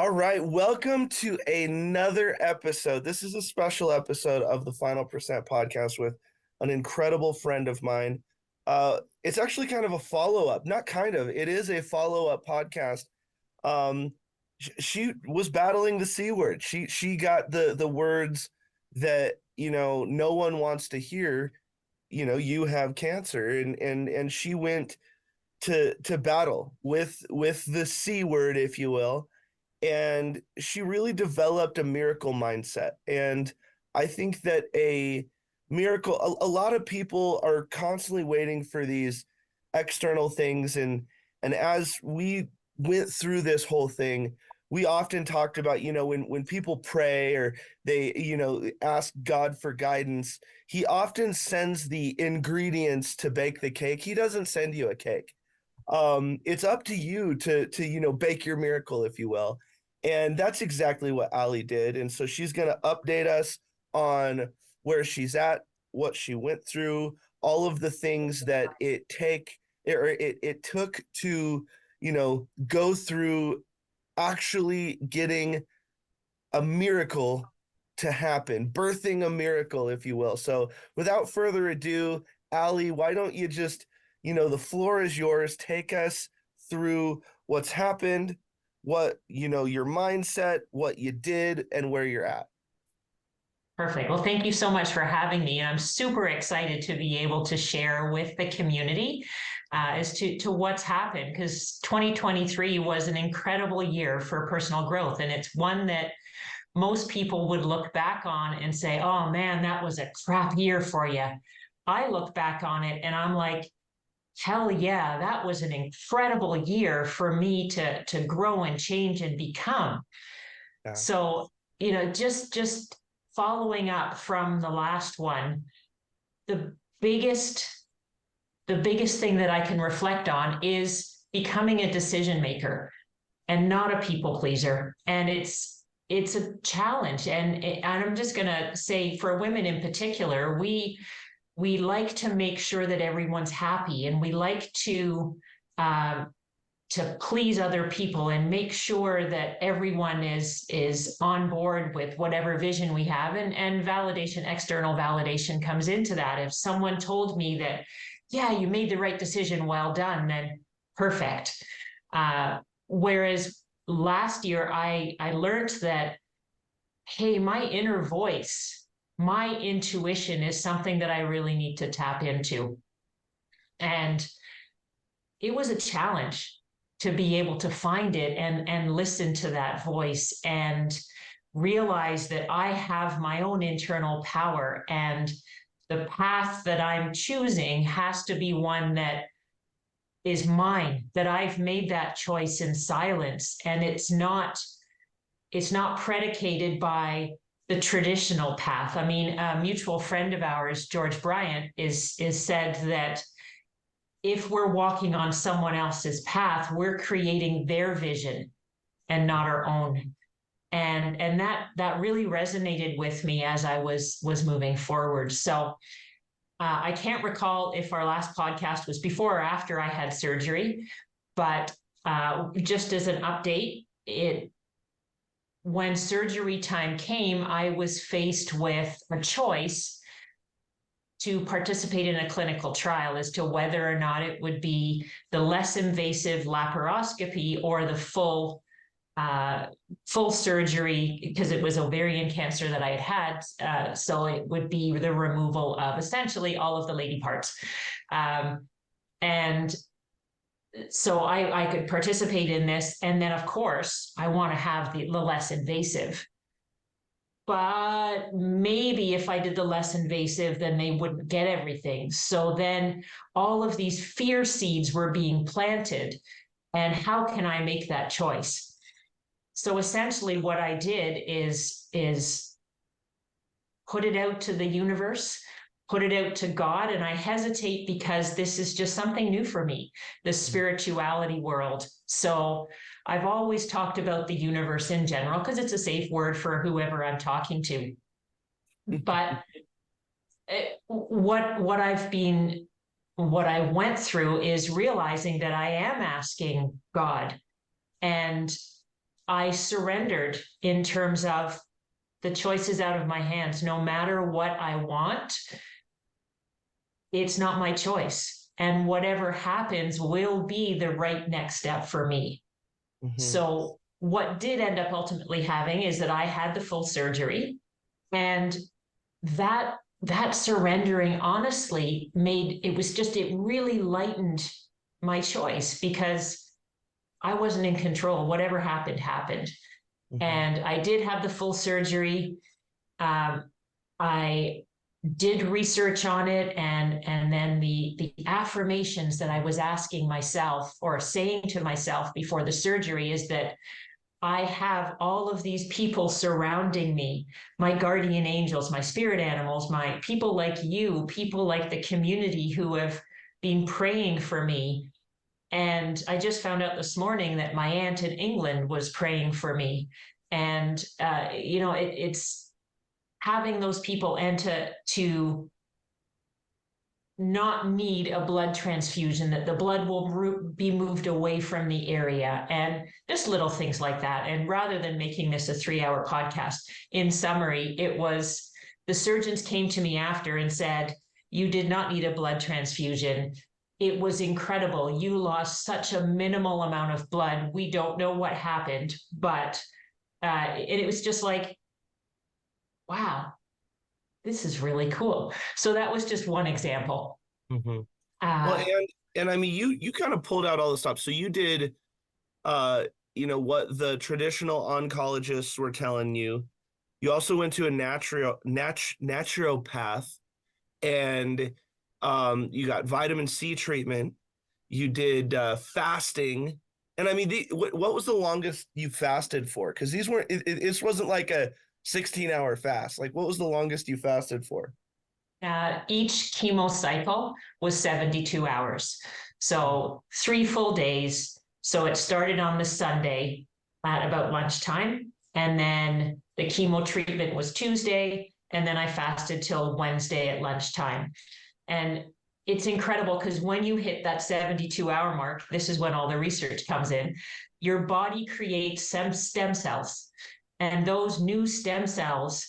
All right, welcome to another episode. This is a special episode of the Final Percent podcast with an incredible friend of mine. It's actually kind of a follow-up, not kind of, it is a follow-up podcast. Um, she was battling the C word. She got the words that, no one wants to hear. You have cancer, and she went to battle with the C word, if you will, and she really developed a miracle mindset. And I think that a lot of people are constantly waiting for these external things, and as we went through this whole thing, we often talked about, when people pray or they, ask God for guidance, he often sends the ingredients to bake the cake. He doesn't send you a cake. It's up to you to bake your miracle, if you will. And that's exactly what Ali did. And so she's going to update us on where she's at, what she went through, all of the things that it took to, go through actually getting a miracle to happen, birthing a miracle, if you will. So without further ado, Ali, why don't you just, the floor is yours. Take us through what's happened, what, your mindset, what you did, and where you're at. Perfect. Well, thank you so much for having me. And I'm super excited to be able to share with the community as to what's happened, because 2023 was an incredible year for personal growth. And it's one that most people would look back on and say, oh man, that was a crap year for you. I look back on it and I'm like, hell yeah, that was an incredible year for me to grow and change and become. Yeah. So, just following up from the last one, the biggest thing that I can reflect on is becoming a decision maker and not a people pleaser. And it's a challenge. And I'm just going to say, for women in particular, we like to make sure that everyone's happy, and we like to please other people and make sure that everyone is on board with whatever vision we have. And validation, external validation comes into that. If someone told me that, yeah, you made the right decision, well done, then perfect. Whereas last year, I learned that, hey, my inner voice, my intuition is something that I really need to tap into. And it was a challenge to be able to find it and listen to that voice and realize that I have my own internal power, and the path that I'm choosing has to be one that is mine, that I've made that choice in silence. And it's not predicated by the traditional path. I mean, a mutual friend of ours, George Bryant, is said that if we're walking on someone else's path, we're creating their vision and not our own. And that really resonated with me as I was moving forward. So I can't recall if our last podcast was before or after I had surgery, but just as an update, when surgery time came, I was faced with a choice to participate in a clinical trial as to whether or not it would be the less invasive laparoscopy or the full surgery, because it was ovarian cancer that I had. So it would be the removal of essentially all of the lady parts. And so I could participate in this. And then, of course, I want to have the less invasive. But maybe if I did the less invasive, then they wouldn't get everything. So then all of these fear seeds were being planted. And how can I make that choice? So essentially what I did is put it out to the universe, put it out to God. And I hesitate because this is just something new for me, the spirituality world. So I've always talked about the universe in general because it's a safe word for whoever I'm talking to. But what I went through is realizing that I am asking God, and I surrendered in terms of the choices out of my hands. No matter what I want, it's not my choice. And whatever happens will be the right next step for me. Hmm. So, what did end up ultimately having is that I had the full surgery, and that surrendering honestly made it was just it really lightened my choice because I wasn't in control. Whatever happened happened, Hmm. and I did have the full surgery. I did research on it, and then the affirmations that I was asking myself or saying to myself before the surgery is that I have all of these people surrounding me, my guardian angels, my spirit animals, my people like you, people like the community who have been praying for me. And I just found out this morning that my aunt in England was praying for me. And it's having those people and to not need a blood transfusion, that the blood will be moved away from the area, and just little things like that. And rather than making this a 3-hour podcast, in summary, it was the surgeons came to me after and said, you did not need a blood transfusion. It was incredible. You lost such a minimal amount of blood. We don't know what happened, but and it was just like, wow, this is really cool. So that was just one example. Hmm. Well, Uh, and I mean, you kind of pulled out all the stops. So you did, uh, what the traditional oncologists were telling you. You also went to a naturopath, and you got vitamin C treatment. You did fasting, and I mean, what was the longest you fasted for? Because these weren't. This wasn't like a 16-hour fast. Like, what was the longest you fasted for? each chemo cycle was 72 hours. Mhm. So 3 full days. So it started on the Sunday at about lunchtime. And then the chemo treatment was Tuesday. And then I fasted till Wednesday at lunchtime. And it's incredible because when you hit that 72-hour mark, this is when all the research comes in, your body creates some stem cells. And those new stem cells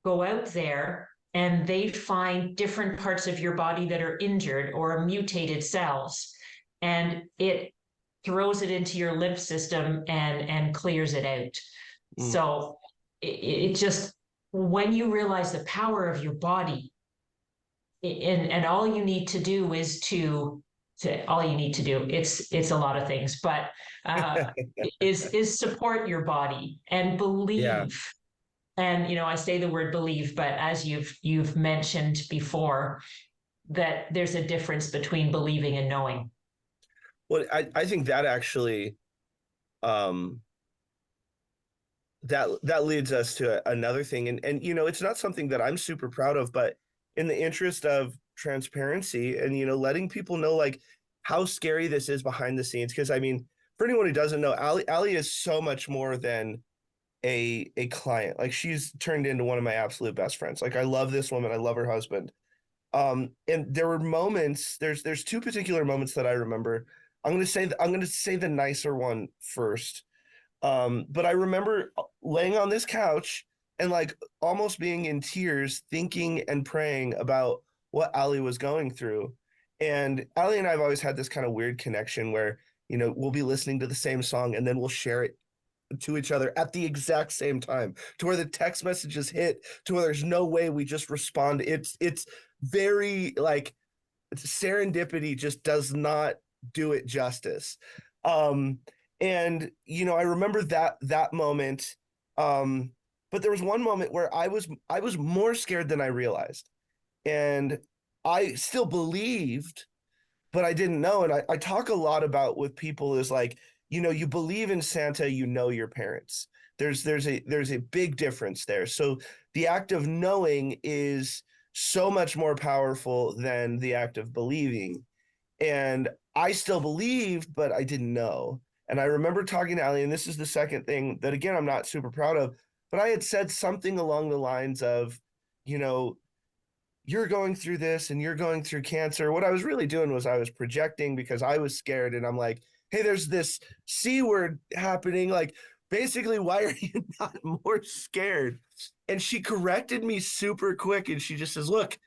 go out there and they find different parts of your body that are injured or mutated cells. And it throws it into your lymph system and clears it out. Mm. So it just, when you realize the power of your body, and all you need to do is to all you need to do, it's a lot of things, but uh is support your body and Yeah. believe. And I say the word believe, but as you've mentioned before, that there's a difference between believing and knowing. Well, I think that actually, um, that leads us to another thing, and it's not something that I'm super proud of, but in the interest of transparency and letting people know like how scary this is behind the scenes, because I mean, for anyone who doesn't know, Ali is so much more than a client. Like, she's turned into one of my absolute best friends. Like, I love this woman, I love her husband. And there were moments. There's two particular moments that I remember. I'm gonna say the nicer one first. But I remember laying on this couch and like almost being in tears, thinking and praying about what Ali was going through. And Ali and I have always had this kind of weird connection where, we'll be listening to the same song and then we'll share it to each other at the exact same time, to where the text messages hit, to where there's no way we just respond. It's very like serendipity just does not do it justice. Um, and I remember that moment. Um, but there was one moment where I was more scared than I realized, and I still believed, but I didn't know. And I talk a lot about with people is like, you believe in Santa, your parents. There's a big difference there. So the act of knowing is so much more powerful than the act of believing. And I still believed, but I didn't know. And I remember talking to Ali, and this is the second thing that again I'm not super proud of, but I had said something along the lines of, you know, you're going through this and you're going through cancer. What I was really doing was I was projecting because I was scared, and I'm like, hey, there's this C word happening. Like, basically, why are you not more scared? And she corrected me super quick, and she just says, look,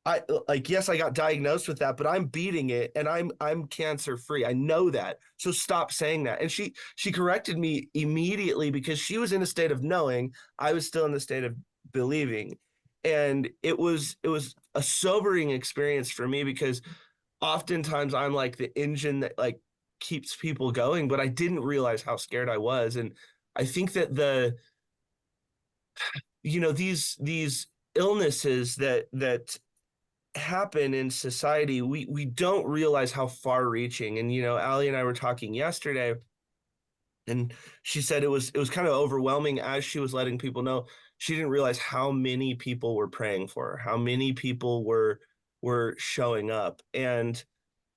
I like, yes, I got diagnosed with that, but I'm beating it and I'm cancer free. I know that. So stop saying that. And she corrected me immediately because she was in a state of knowing, I was still in the state of believing. And it was a sobering experience for me because oftentimes I'm like the engine that like keeps people going, but I didn't realize how scared I was. And I think that these illnesses that happen in society, we don't realize how far reaching. And Ali and I were talking yesterday, and she said it was kind of overwhelming as she was letting people know. She didn't realize how many people were praying for her, how many people were showing up. And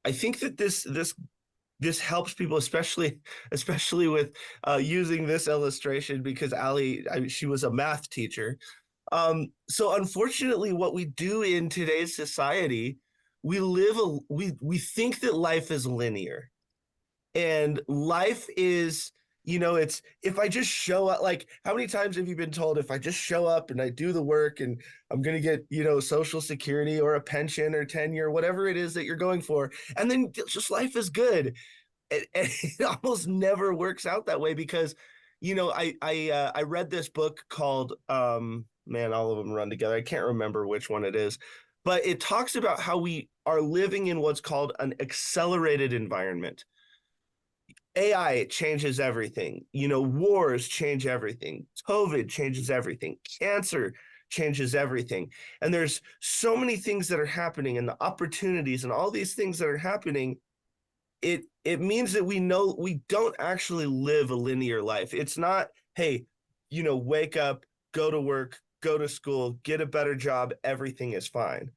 I think that this helps people, especially with using this illustration, because she was a math teacher. So unfortunately, what we do in today's society, we think that life is linear, and life is, it's if I just show up. Like, how many times have you been told, if I just show up and I do the work and I'm going to get, social security or a pension or tenure, whatever it is that you're going for, and then just life is good. And it almost never works out that way because, I read this book called man, all of them run together. I can't remember which one it is, but it talks about how we are living in what's called an accelerated environment. AI changes everything. Wars change everything. COVID changes everything. Cancer changes everything. And there's so many things that are happening, and the opportunities and all these things that are happening. It means that we don't actually live a linear life. It's not, hey, wake up, go to work, go to school, get a better job, everything is fine.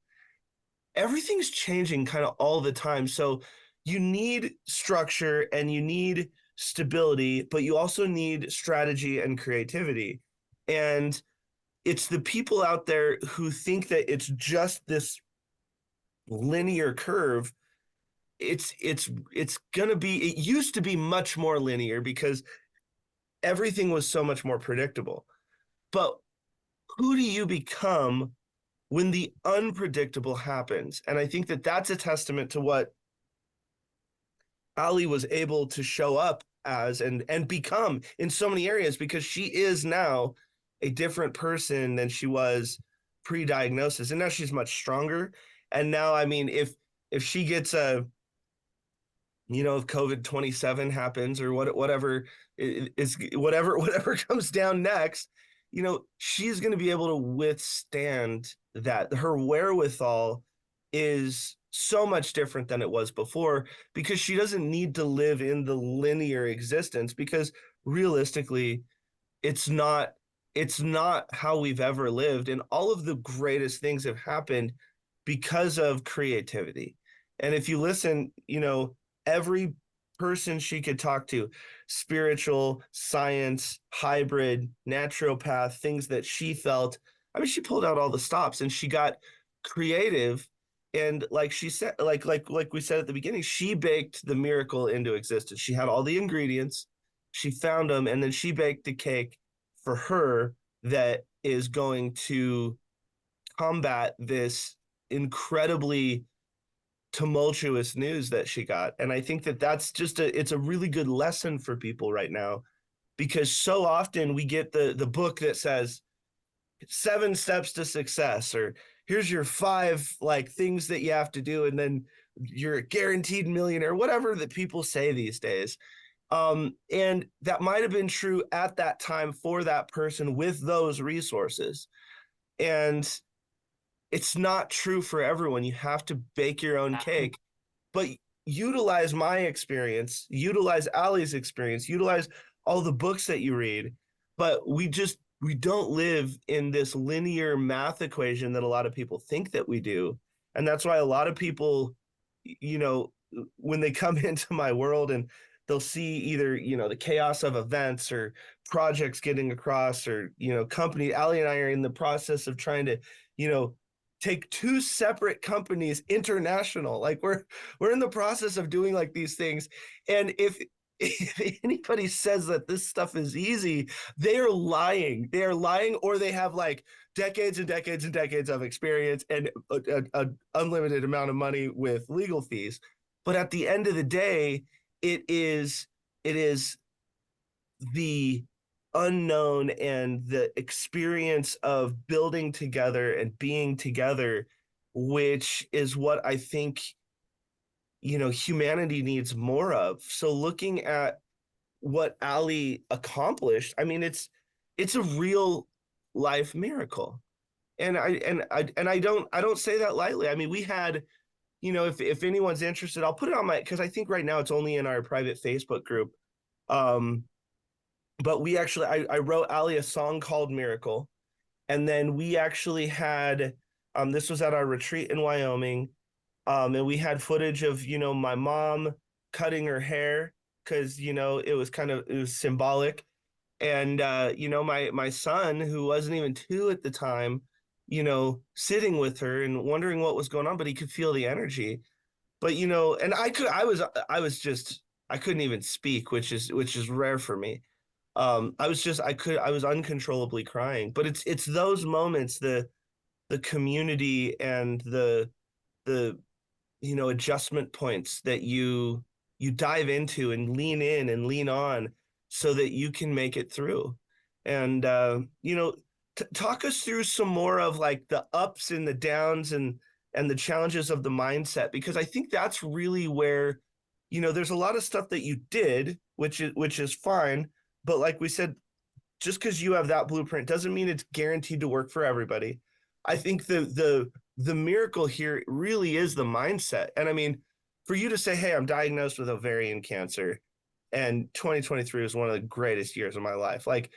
Everything's changing kind of all the time. So you need structure and you need stability, but you also need strategy and creativity. And it's the people out there who think that it's just this linear curve. It's gonna be, it used to be much more linear because everything was so much more predictable. But who do you become when the unpredictable happens? And I think that that's a testament to what Ali was able to show up as and become in so many areas, because she is now a different person than she was pre-diagnosis, and now she's much stronger. And now, I mean, if she gets if COVID-27 happens, or whatever is whatever comes down next, she's going to be able to withstand that. Her wherewithal is so much different than it was before, because she doesn't need to live in the linear existence, because realistically, it's not how we've ever lived, and all of the greatest things have happened because of creativity. And if you listen, every person she could talk to, spiritual, science, hybrid, naturopath, things that she felt, I mean, she pulled out all the stops and she got creative. And like she said, like we said at the beginning, she baked the miracle into existence. She had all the ingredients, she found them, and then she baked the cake for her that is going to combat this incredibly tumultuous news that she got. And I think that that's just it's a really good lesson for people right now, because so often we get the book that says 7 steps to success, or here's your 5 like things that you have to do, and then you're a guaranteed millionaire, whatever that people say these days. And that might have been true at that time for that person with those resources. And it's not true for everyone. You have to bake your own cake, but utilize my experience, utilize Ali's experience, utilize all the books that you read. But we don't live in this linear math equation that a lot of people think that we do. And that's why a lot of people, when they come into my world and they'll see either, the chaos of events or projects getting across, or, company, Ali and I are in the process of trying to, take 2 separate companies international. Like we're in the process of doing like these things. And if anybody says that this stuff is easy, they are lying. They are lying, or they have like decades and decades and decades of experience and a unlimited amount of money with legal fees. But at the end of the day, it is the unknown and the experience of building together and being together, which is what I think humanity needs more of. So looking at what Ali accomplished, I mean, it's a real life miracle. And I don't say that lightly. I mean, we had, if anyone's interested, I'll put it on my, because I think right now it's only in our private Facebook group. Um, but we actually, I wrote Ali a song called Miracle. And then we actually had, this was at our retreat in Wyoming. And we had footage of, my mom cutting her hair because, it was symbolic. And, my son, who wasn't even 2 at the time, sitting with her and wondering what was going on, but he could feel the energy. But, and I couldn't even speak, which is rare for me. I was uncontrollably crying. But it's those moments, the community and the adjustment points that you dive into and lean in and lean on so that you can make it through. And talk us through some more of like the ups and the downs and the challenges of the mindset, because I think that's really where there's a lot of stuff that you did, which is fine, but like we said, just because you have that blueprint doesn't mean it's guaranteed to work for everybody. I think the miracle here really is the mindset. And I mean, for you to say, "Hey, I'm diagnosed with ovarian cancer, and 2023 was one of the greatest years of my life," like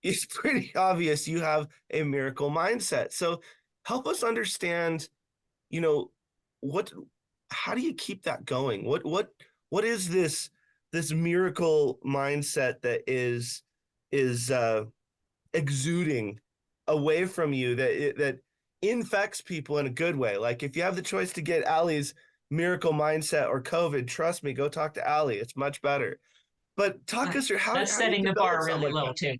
it's pretty obvious you have a miracle mindset. So help us understand, you know, what how do you keep that going? What is this miracle mindset that is exuding away from you that infects people in a good way? Like if you have the choice to get Ali's miracle mindset or COVID, trust me, go talk to Ali. It's much better. But talk us through That's how do you setting the develop bar something really like low that? too.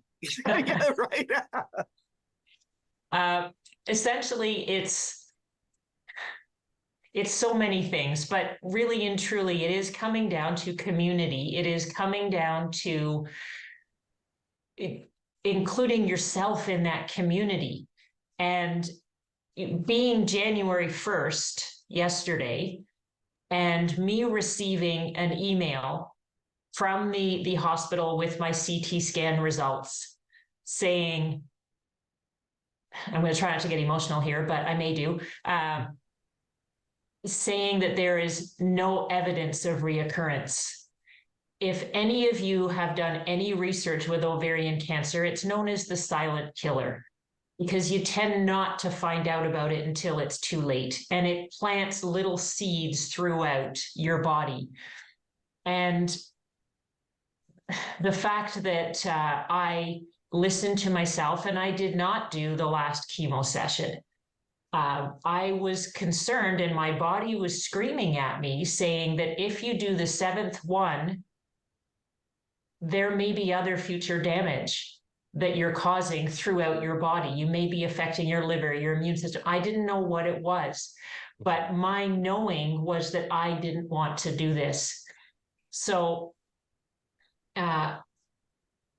Yeah, right. uh, Essentially, it's so many things, but really and truly, it is coming down to community. It is coming down to including yourself in that community. And being January 1st, yesterday, and me receiving an email from the hospital with my CT scan results saying, I'm going to try not to get emotional here, but I may do, saying that there is no evidence of reoccurrence. If any of you have done any research with ovarian cancer, it's known as the silent killer because you tend not to find out about it until it's too late. And it plants little seeds throughout your body. And the fact that I listened to myself and I did not do the last chemo session. I was concerned and my body was screaming at me saying that if you do the 7th one, there may be other future damage that you're causing throughout your body. You may be affecting your liver, your immune system. I didn't know what it was, but my knowing was that I didn't want to do this. So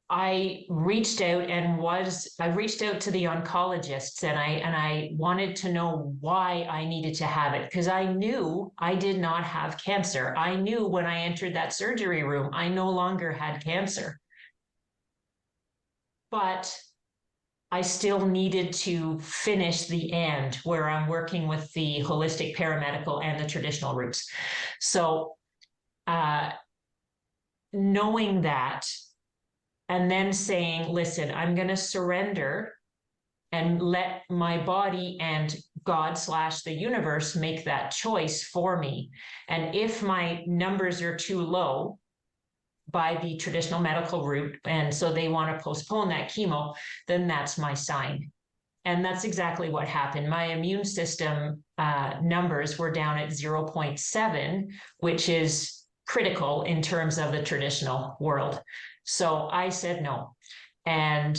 I reached out to the oncologists and I wanted to know why I needed to have it because I knew I did not have cancer. I knew when I entered that surgery room, I no longer had cancer. But I still needed to finish the end where I'm working with the holistic paramedical and the traditional routes. So knowing that and then saying, listen, I'm going to surrender and let my body and God/the universe make that choice for me. And if my numbers are too low by the traditional medical route, and so they want to postpone that chemo, then that's my sign. And that's exactly what happened. My immune system numbers were down at 0.7, which is critical in terms of the traditional world. So I said no, and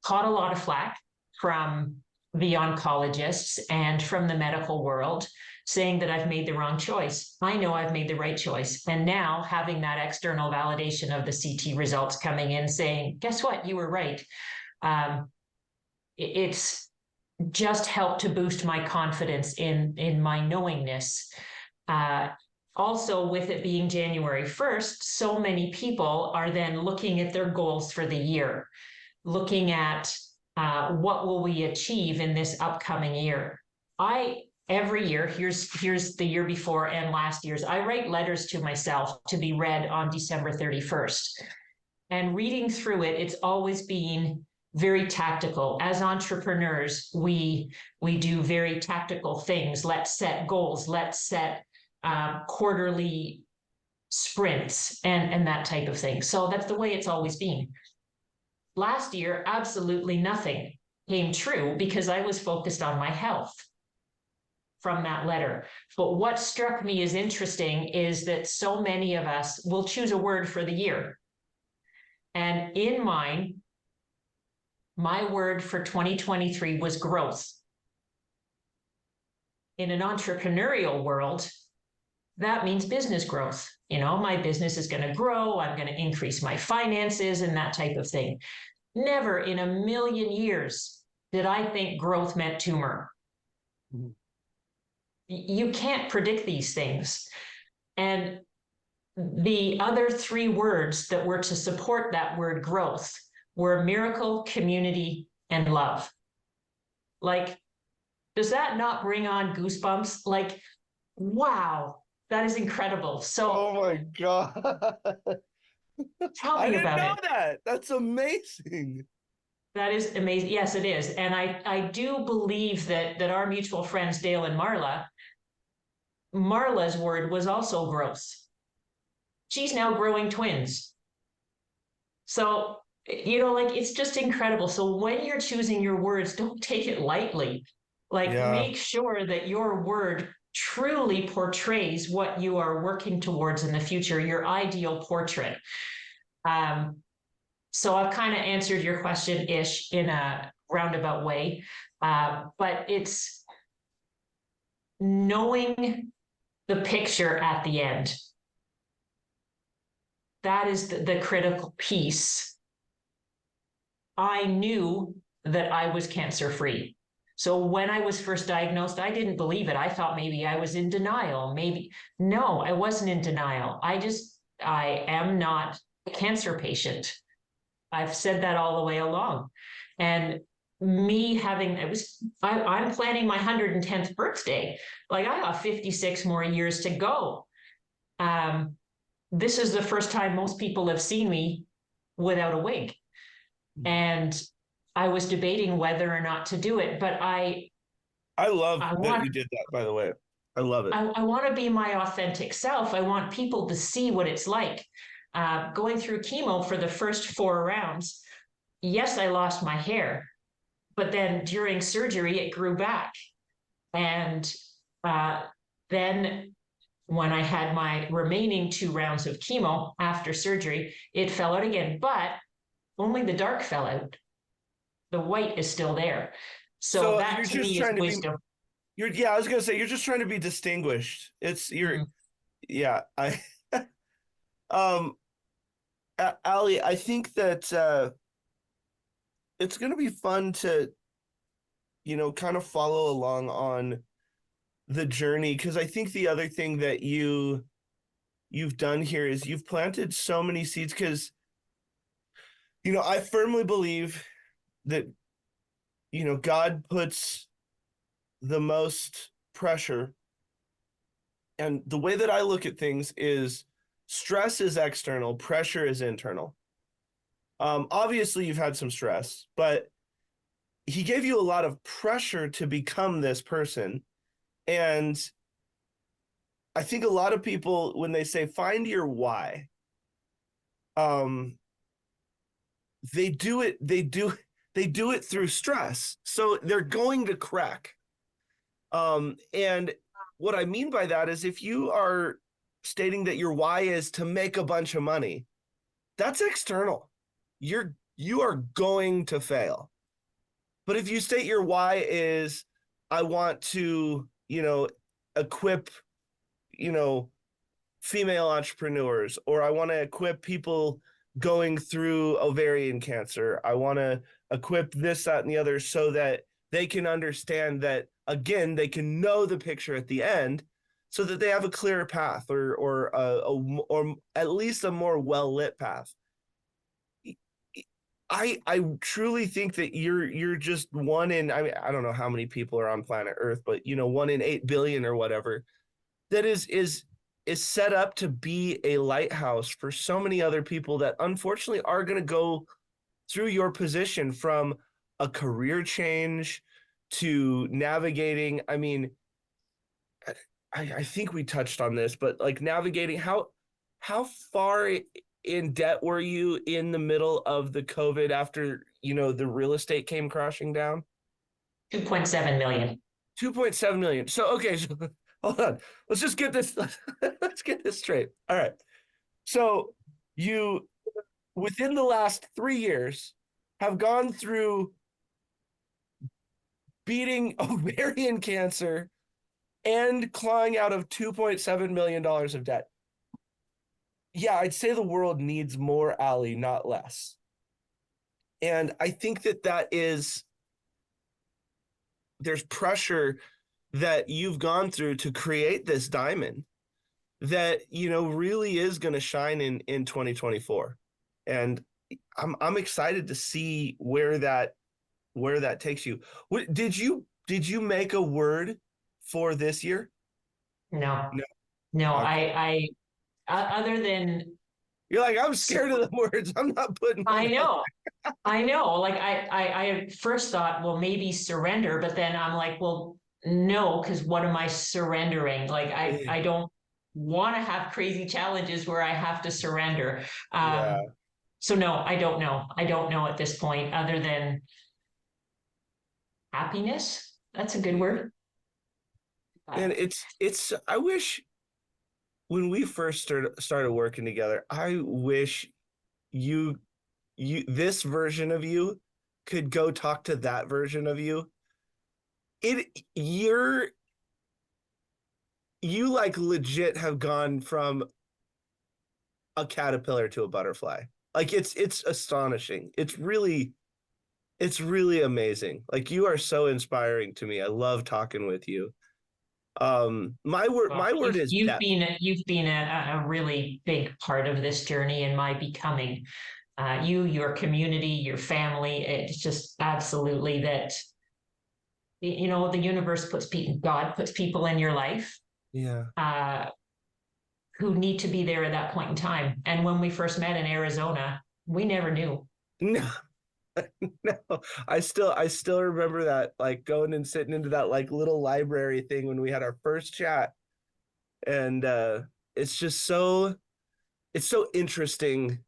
caught a lot of flack from the oncologists and from the medical world, saying that I've made the wrong choice. I know I've made the right choice. And now having that external validation of the CT results coming in saying, guess what, you were right. It's just helped to boost my confidence in my knowingness. Also, with it being January 1st, so many people are then looking at their goals for the year, looking at what will we achieve in this upcoming year. Every year, here's the year before and last year's, I write letters to myself to be read on December 31st. And reading through it, it's always been very tactical. As entrepreneurs, we do very tactical things. Let's set goals. Let's set quarterly sprints and that type of thing. So that's the way it's always been. Last year, absolutely nothing came true because I was focused on my health from that letter. But what struck me as interesting is that so many of us will choose a word for the year. And in mine, my word for 2023 was growth. In an entrepreneurial world, that means business growth. You know, my business is going to grow. I'm going to increase my finances and that type of thing. Never in a million years did I think growth meant tumor. Mm-hmm. You can't predict these things. And the other three words that were to support that word growth were miracle, community, and love. Like, does that not bring on goosebumps? Like, wow, that is incredible. So, oh my God. Tell me about it. That. That's amazing. That is amazing. Yes, it is. And I do believe that our mutual friends, Dale and Marla's word was also growth. She's now growing twins. So, you know, like, it's just incredible. So when you're choosing your words, don't take it lightly. Like, make sure that your word truly portrays what you are working towards in the future, your ideal portrait. So I've kind of answered your question-ish in a roundabout way, but it's knowing the picture at the end. That is the critical piece. I knew that I was cancer-free. So when I was first diagnosed, I didn't believe it. I thought maybe I was in denial. No, I wasn't in denial. I am not a cancer patient. I've said that all the way along. And me having, I'm planning my 110th birthday. Like, I got 56 more years to go. This is the first time most people have seen me without a wig. And I was debating whether or not to do it, but I love that you did that, by the way. I love it. I want to be my authentic self. I want people to see what it's like. Going through chemo for the first 4 rounds, yes, I lost my hair, but then during surgery, it grew back. And then when I had my remaining 2 rounds of chemo after surgery, it fell out again, but only the dark fell out. The white is still there. So that you're to just me is wisdom. I was going to say, you're just trying to be distinguished. Yeah, Ali, I think that it's going to be fun to, you know, kind of follow along on the journey, because I think the other thing that you've done here is you've planted so many seeds, because, you know, I firmly believe that, you know, God puts the most pressure, and the way that I look at things is stress is external, pressure is internal. Obviously you've had some stress, but he gave you a lot of pressure to become this person. And I think a lot of people, when they say find your why, they do it through stress. So they're going to crack. And what I mean by that is, if you are stating that your why is to make a bunch of money, that's external. You are going to fail. But if you state your why is I want to, equip, you know, female entrepreneurs, or I want to equip people going through ovarian cancer. I want to equip this, that, and the other so that they can understand that, again, they can know the picture at the end so that they have a clearer path or at least a more well lit path. I truly think that you're just one in, I mean, I don't know how many people are on planet Earth, but 1 in 8 billion or whatever that is set up to be a lighthouse for so many other people that unfortunately are going to go through your position, from a career change to navigating. I mean, I think we touched on this, but like navigating how far in debt were you in the middle of the COVID after, the real estate came crashing down? 2.7 million. 2.7 million. So, okay, so hold on. Let's just get this let's get this straight. All right. So, you within the last 3 years have gone through beating ovarian cancer and clawing out of $2.7 million of debt. Yeah, I'd say the world needs more Ali, not less. And I think there's pressure that you've gone through to create this diamond that, really is going to shine in 2024. And I'm excited to see where that takes you. Did you make a word for this year? No, No. no, Okay. other than, You're like, I'm scared of the words. I'm not putting I one out. know, I know. Like I first thought, well, maybe surrender, but then I'm like, well, no, because what am I surrendering? Like I don't want to have crazy challenges where I have to surrender. Yeah. So no, I don't know. I don't know at this point, other than happiness. That's a good word. Man, But it's I wish when we first started working together, I wish you this version of you could go talk to that version of you. You like legit have gone from a caterpillar to a butterfly. Like it's astonishing. It's really amazing. Like you are so inspiring to me. I love talking with you. My word well, my word is depth. you've been a really big part of this journey in my becoming. Your community, your family. It's just absolutely that, the universe puts people, God puts people in your life Yeah. uh, who need to be there at that point in time. And when we first met in Arizona, we never knew. No, no. I still remember that, like going and sitting into that like little library thing when we had our first chat. And it's just so interesting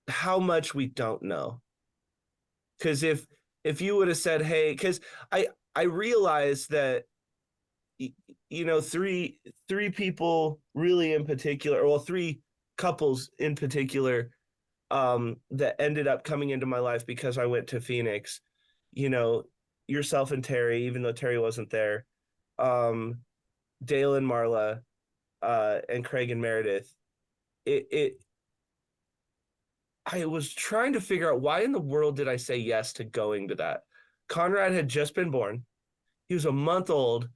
how much we don't know. Because if you would have said, hey, because I realized that three people really in particular, well, three couples in particular, that ended up coming into my life because I went to Phoenix. You know, yourself and Terry, even though Terry wasn't there, um, Dale and Marla, and Craig and Meredith. It I was trying to figure out why in the world did I say yes to going to that. Conrad had just been born. He was a month old,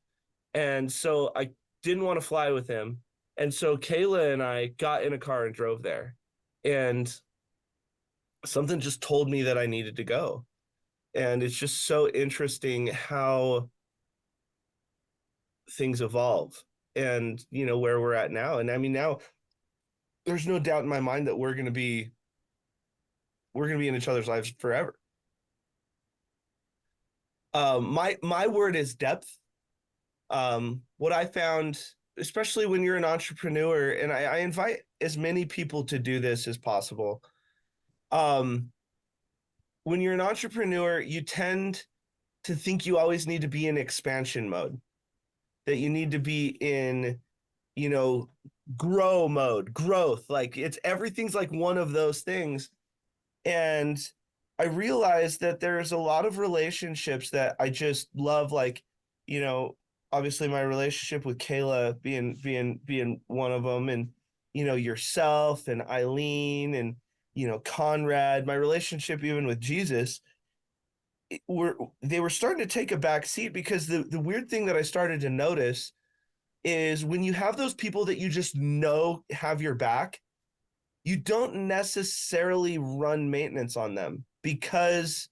and so I didn't want to fly with him. And so Kayla and I got in a car and drove there. And something just told me that I needed to go. And it's just so interesting how things evolve and, where we're at now. And I mean, now there's no doubt in my mind that we're going to be in each other's lives forever. My word is depth. What I found, especially when you're an entrepreneur, and I invite as many people to do this as possible. Um, when you're an entrepreneur, you tend to think you always need to be in expansion mode. that you need to be in, you know, grow mode, growth. Like it's everything's like one of those things. And I realized that there's a lot of relationships that I just love, like, you know, obviously my relationship with Kayla being one of them, and yourself and Eileen and Conrad, my relationship even with Jesus, they were starting to take a back seat because the weird thing that I started to notice is when you have those people that you just know have your back, you don't necessarily run maintenance on them because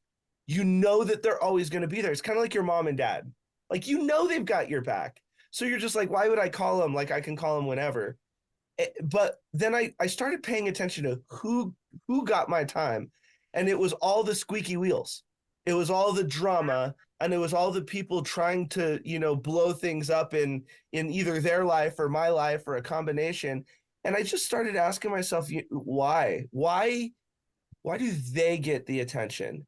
you know that they're always going to be there. It's kind of like your mom and dad. Like, they've got your back. So you're just like, why would I call them? Like, I can call them whenever. But then I started paying attention to who got my time. And it was all the squeaky wheels. It was all the drama, and it was all the people trying to, blow things up in either their life or my life or a combination. And I just started asking myself, why? Why do they get the attention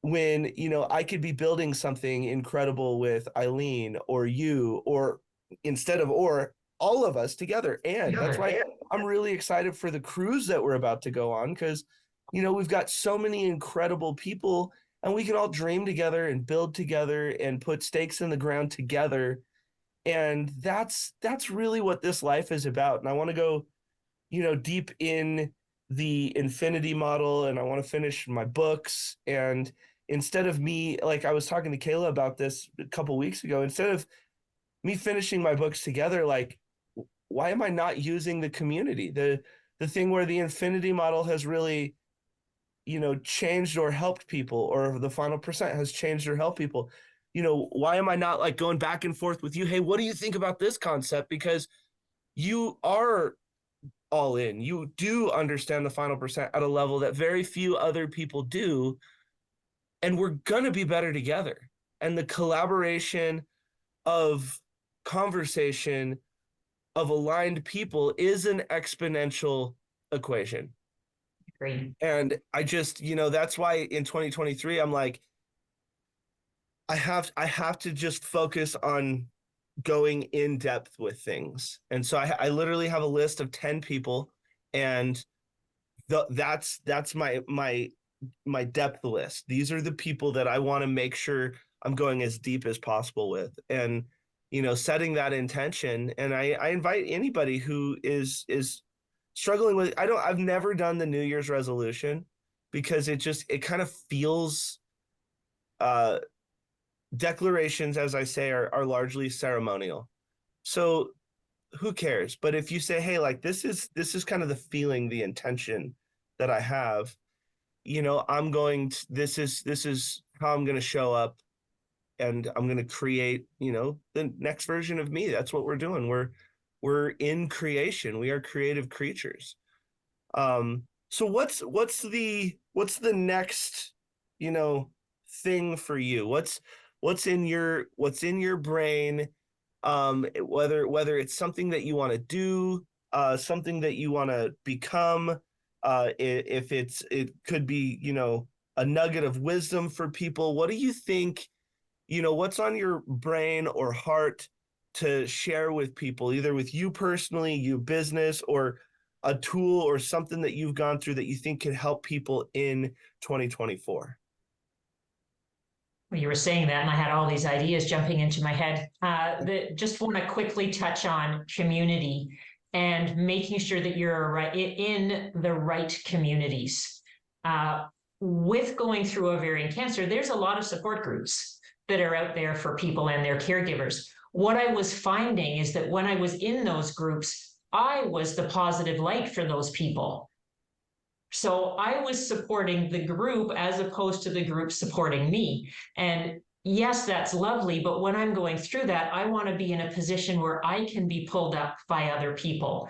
when, I could be building something incredible with Eileen or you, or instead of, or all of us together. And that's why I'm really excited for the cruise that we're about to go on, because, we've got so many incredible people, and we can all dream together and build together and put stakes in the ground together. And that's really what this life is about. And I want to go, deep in the infinity model, and I want to finish my books. And instead of me, like I was talking to Kayla about this a couple weeks ago, instead of me finishing my books together, like, why am I not using the community? The thing where the infinity model has really, changed or helped people, or the final percent has changed or helped people. Why am I not like going back and forth with you? Hey, what do you think about this concept? Because you are all in. You do understand the final percent at a level that very few other people do. And we're going to be better together. And the collaboration of conversation of aligned people is an exponential equation. Great. And I just, that's why in 2023, I'm like, I have to just focus on going in depth with things. And so I literally have a list of 10 people, and that's my depth list. These are the people that I want to make sure I'm going as deep as possible with, and setting that intention. And I invite anybody who is struggling with, I've never done the New Year's resolution, because it kind of feels, declarations, as I say, are largely ceremonial. So who cares? But if you say, hey, like, this is kind of the feeling, the intention that I have, this is how I'm going to show up, and I'm going to create, the next version of me. That's what we're doing. We're in creation. We are creative creatures. So what's the next, thing for you? What's in your brain? Whether it's something that you want to do, something that you want to become, if it could be, a nugget of wisdom for people. What do you think, what's on your brain or heart to share with people, either with you personally, you business, or a tool or something that you've gone through that you think can help people in 2024? Well, you were saying that, and I had all these ideas jumping into my head. Just want to quickly touch on community and making sure that you're in the right communities. With going through ovarian cancer, there's a lot of support groups that are out there for people and their caregivers. What I was finding is that when I was in those groups, I was the positive light for those people. So I was supporting the group as opposed to the group supporting me. And yes, that's lovely. But when I'm going through that, I want to be in a position where I can be pulled up by other people.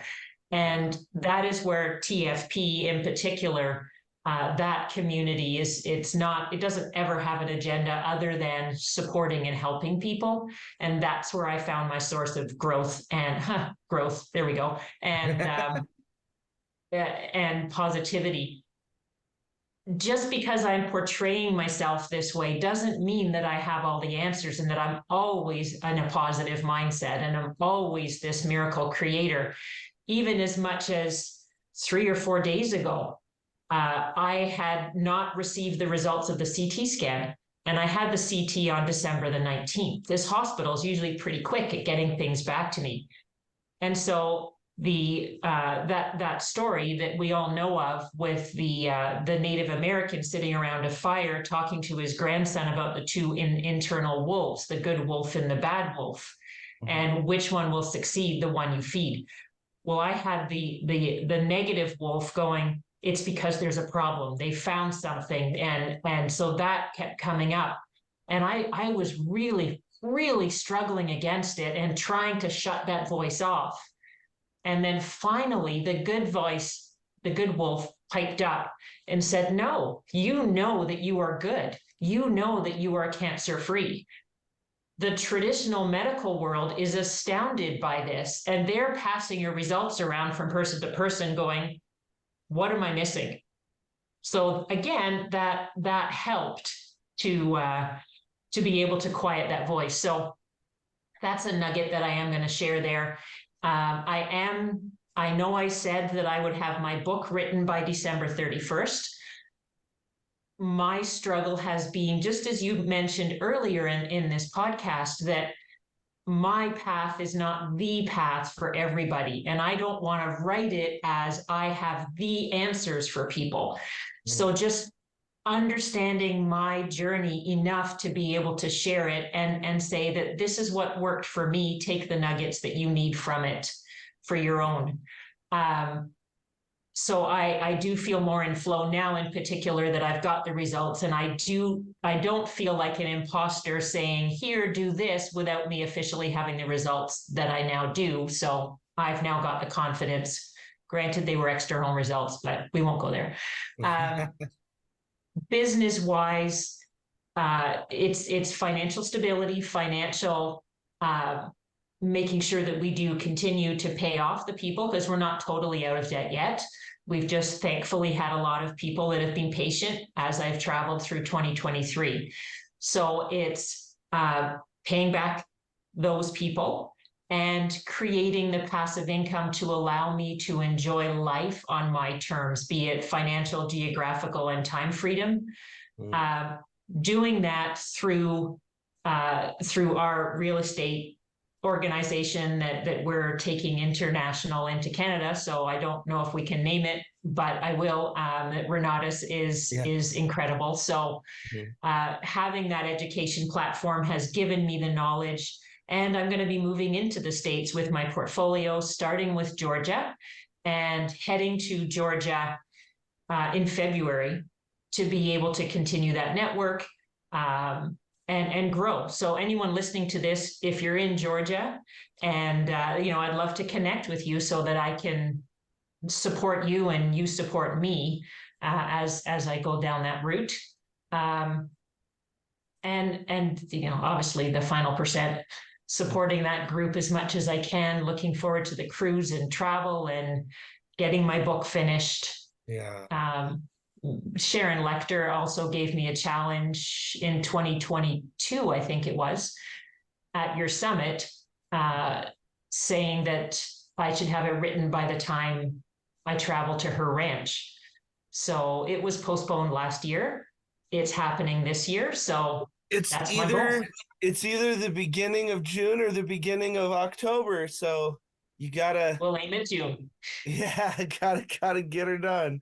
And that is where TFP in particular, that community it doesn't ever have an agenda other than supporting and helping people. And that's where I found my source of growth growth. There we go. And, and positivity. just because I'm portraying myself this way doesn't mean that I have all the answers and that I'm always in a positive mindset and I'm always this miracle creator. Even as much as 3 or 4 days ago, I had not received the results of the CT scan, and I had the CT on December the 19th. This hospital is usually pretty quick at getting things back to me. And so that story that we all know of with the Native American sitting around a fire talking to his grandson about the two internal wolves, the good wolf and the bad wolf, and which one will succeed, the one you feed. Well, I had the negative wolf going, it's because there's a problem. They found something. And so that kept coming up. And I was really, really struggling against it and trying to shut that voice off. And then finally, the good voice, the good wolf piped up and said, no, you know that you are good. You know that you are cancer free. The traditional medical world is astounded by this, and they're passing your results around from person to person going, what am I missing? So again, that helped to be able to quiet that voice. So that's a nugget that I am going to share there. I know I said that I would have my book written by December 31st. My struggle has been, just as you mentioned earlier in this podcast, that my path is not the path for everybody. And I don't want to write it as I have the answers for people. So just understanding my journey enough to be able to share it and say that this is what worked for me. Take the nuggets that you need from it for your own. So I do feel more in flow now, in particular, that I've got the results, and I don't feel like an imposter saying, here, do this, without me officially having the results that I now do. So I've now got the confidence. Granted, they were external results, but we won't go there. Business wise, it's financial stability, financial, making sure that we do continue to pay off the people, because we're not totally out of debt yet. We've just thankfully had a lot of people that have been patient as I've traveled through 2023. So it's paying back those people and creating the passive income to allow me to enjoy life on my terms, be it financial, geographical, and time freedom. Doing that through our real estate organization that we're taking international into Canada. So I don't know if we can name it, but I will. Renatus is incredible. So having that education platform has given me the knowledge, and I'm going to be moving into the States with my portfolio, starting with Georgia and heading to Georgia in February to be able to continue that network. And grow. So anyone listening to this, if you're in Georgia, and I'd love to connect with you so that I can support you and you support me as I go down that route. And obviously the final percent, supporting that group as much as I can. Looking forward to the cruise and travel and getting my book finished. Yeah. Sharon Lecter also gave me a challenge in 2022, I think it was, at your summit, saying that I should have it written by the time I travel to her ranch. So it was postponed last year. It's happening this year. So that's my goal. It's either the beginning of June or the beginning of October. So you gotta, we'll aim at June. Yeah, gotta get her done.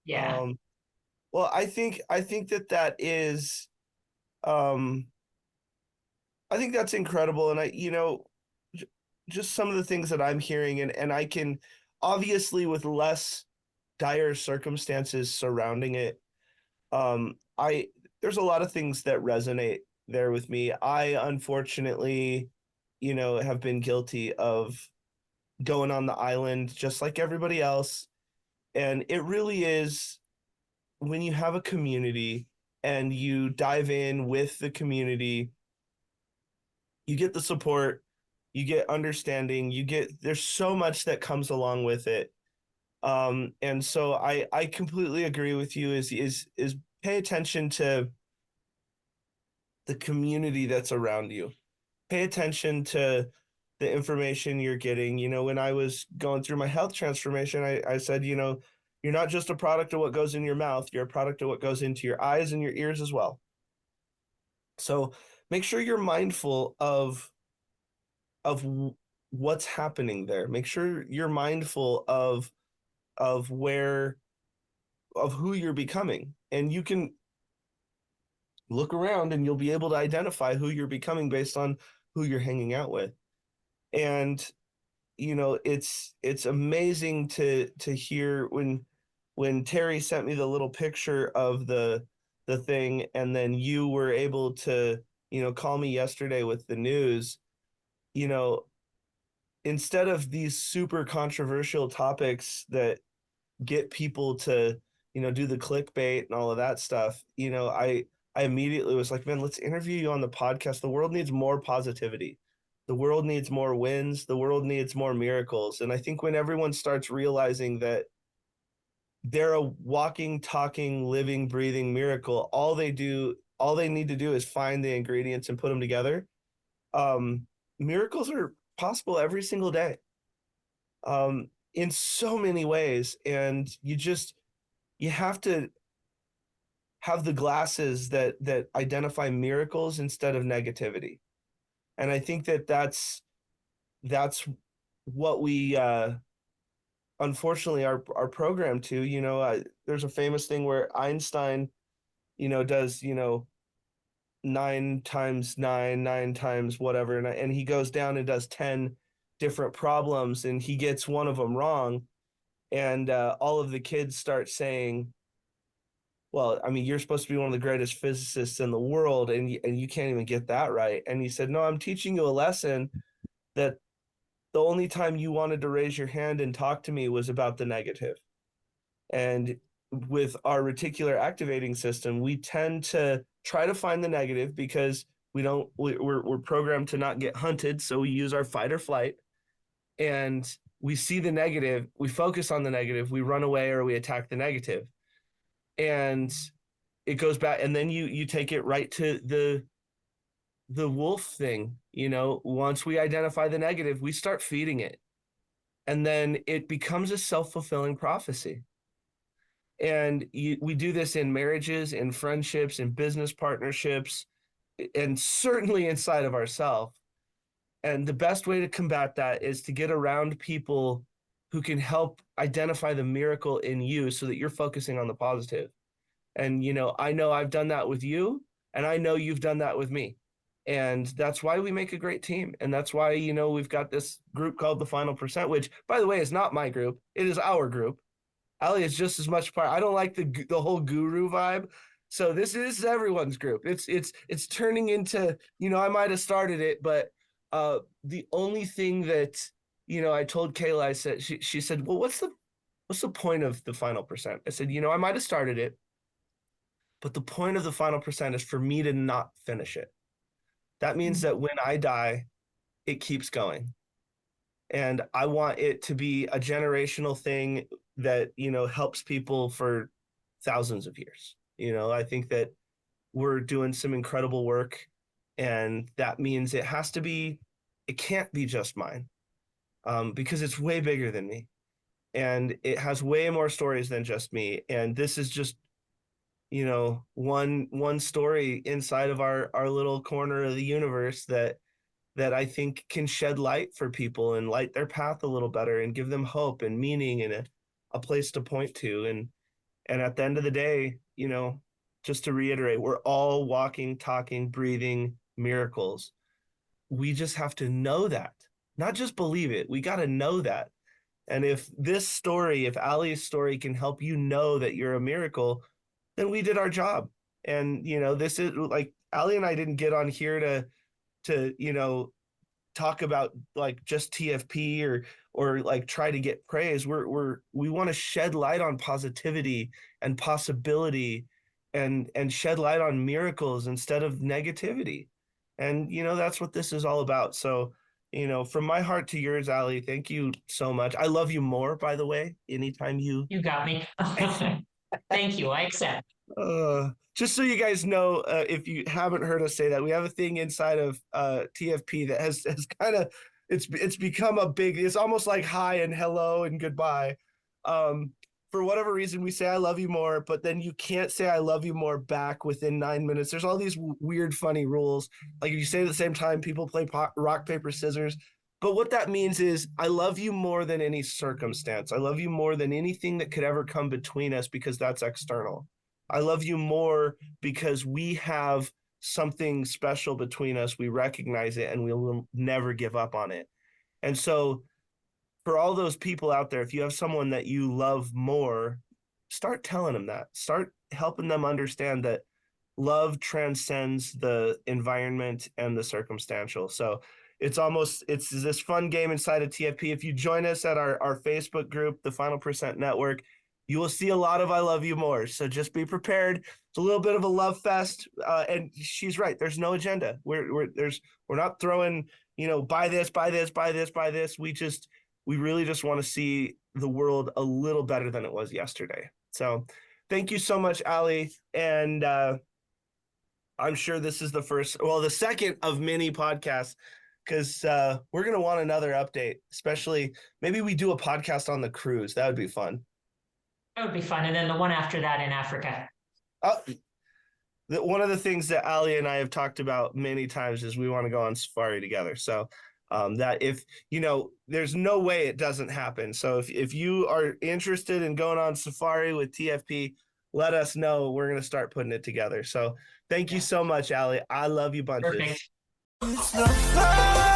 Yeah. Well, I think that is, I think that's incredible. And just some of the things that I'm hearing, and I can, obviously with less dire circumstances surrounding it, there's a lot of things that resonate there with me. I unfortunately, have been guilty of going on the island just like everybody else. And it really is, when you have a community and you dive in with the community, you get the support, you get understanding, there's so much that comes along with it. And so I completely agree with you is pay attention to the community that's around you. Pay attention to the information you're getting. You know, when I was going through my health transformation, I said, you know, you're not just a product of what goes in your mouth, you're a product of what goes into your eyes and your ears as well. So make sure you're mindful of what's happening there. Make sure you're mindful of where of who you're becoming. And you can look around and you'll be able to identify who you're becoming based on who you're hanging out with. And you know, it's amazing to hear when Terry sent me the little picture of the thing, and then you were able to, you know, call me yesterday with the news. You know, instead of these super controversial topics that get people to, you know, do the clickbait and all of that stuff, you know, I immediately was like, man, let's interview you on the podcast. The world needs more positivity. The world needs more wins. The world needs more miracles. And I think when everyone starts realizing that they're a walking, talking, living, breathing miracle, all they need to do is find the ingredients and put them together. Um, Miracles are possible every single day, in so many ways. And you have to have the glasses that identify miracles instead of negativity. And I think that's what we unfortunately are programmed to. You know, there's a famous thing where Einstein, you know, does, you know, 9 times 9, 9 times whatever, and he goes down and does 10 different problems, and he gets one of them wrong, and all of the kids start saying, well, I mean, you're supposed to be one of the greatest physicists in the world, and you can't even get that right. And he said, no, I'm teaching you a lesson that the only time you wanted to raise your hand and talk to me was about the negative. And with our reticular activating system, we tend to try to find the negative because we're programmed to not get hunted. So we use our fight or flight, and we see the negative, we focus on the negative, we run away or we attack the negative. And it goes back, and then you take it right to the wolf thing. You know, once we identify the negative, we start feeding it, and then it becomes a self-fulfilling prophecy. And we do this in marriages, in friendships, in business partnerships, and certainly inside of ourselves. And the best way to combat that is to get around people who can help identify the miracle in you so that you're focusing on the positive. And, you know I've done that with you, and I know you've done that with me. And that's why we make a great team. And that's why, you know, we've got this group called the Final Percent, which, by the way, is not my group. It is our group. Ali is just as much part. I don't like the whole guru vibe. So this is everyone's group. It's turning into, you know, I might have started it, but the only thing that, you know, I told Kayla, I said, she said, well, what's the point of the Final Percent? I said, you know, I might have started it, but the point of the Final Percent is for me to not finish it. That means that when I die, it keeps going. And I want it to be a generational thing that, you know, helps people for thousands of years. You know, I think that we're doing some incredible work, and that means it can't be just mine, because it's way bigger than me, and it has way more stories than just me. And this is just, you know, one story inside of our little corner of the universe that I think can shed light for people and light their path a little better and give them hope and meaning and a place to point to. And at the end of the day, you know, just to reiterate, we're all walking, talking, breathing miracles. We just have to know that, not just believe it. We got to know that. And if Ali's story can help you know that you're a miracle, then we did our job. And, you know, this is like Ali and I didn't get on here you know, talk about like just TFP or like try to get praise. We want to shed light on positivity and possibility and shed light on miracles instead of negativity. And you know, that's what this is all about. So From my heart to yours, Ali, thank you so much. I love you more, by the way, anytime you You got me. Thank you. I accept. just so you guys know, if you haven't heard us say that, we have a thing inside of TFP that has kind of it's become a big. It's almost like hi and hello and goodbye. Um, for whatever reason, we say I love you more, but then you can't say I love you more back within 9 minutes. There's all these weird, funny rules. Like if you say it at the same time, people play rock paper scissors. But what that means is I love you more than any circumstance. I love you more than anything that could ever come between us because that's external. I love you more because we have something special between us. We recognize it and we will never give up on it. And so, for all those people out there, if you have someone that you love more, start telling them that. Start helping them understand that love transcends the environment and the circumstantial. So, it's this fun game inside of TFP. If you join us at our Facebook group, the Final Percent Network, you will see a lot of I love you more. So just be prepared. It's a little bit of a love fest. And she's right. There's no agenda. We're not throwing, buy this, buy this, buy this, buy this. We really just want to see the world a little better than it was yesterday. So thank you so much, Ali. And I'm sure this is the second of many podcasts, because we're going to want another update, especially maybe we do a podcast on the cruise. That would be fun. That would be fun. And then the one after that in Africa. One of the things that Ali and I have talked about many times is we want to go on safari together. So that if, there's no way it doesn't happen. So if you are interested in going on safari with TFP, let us know. We're going to start putting it together. So thank you so much, Ali. I love you bunches. Perfect.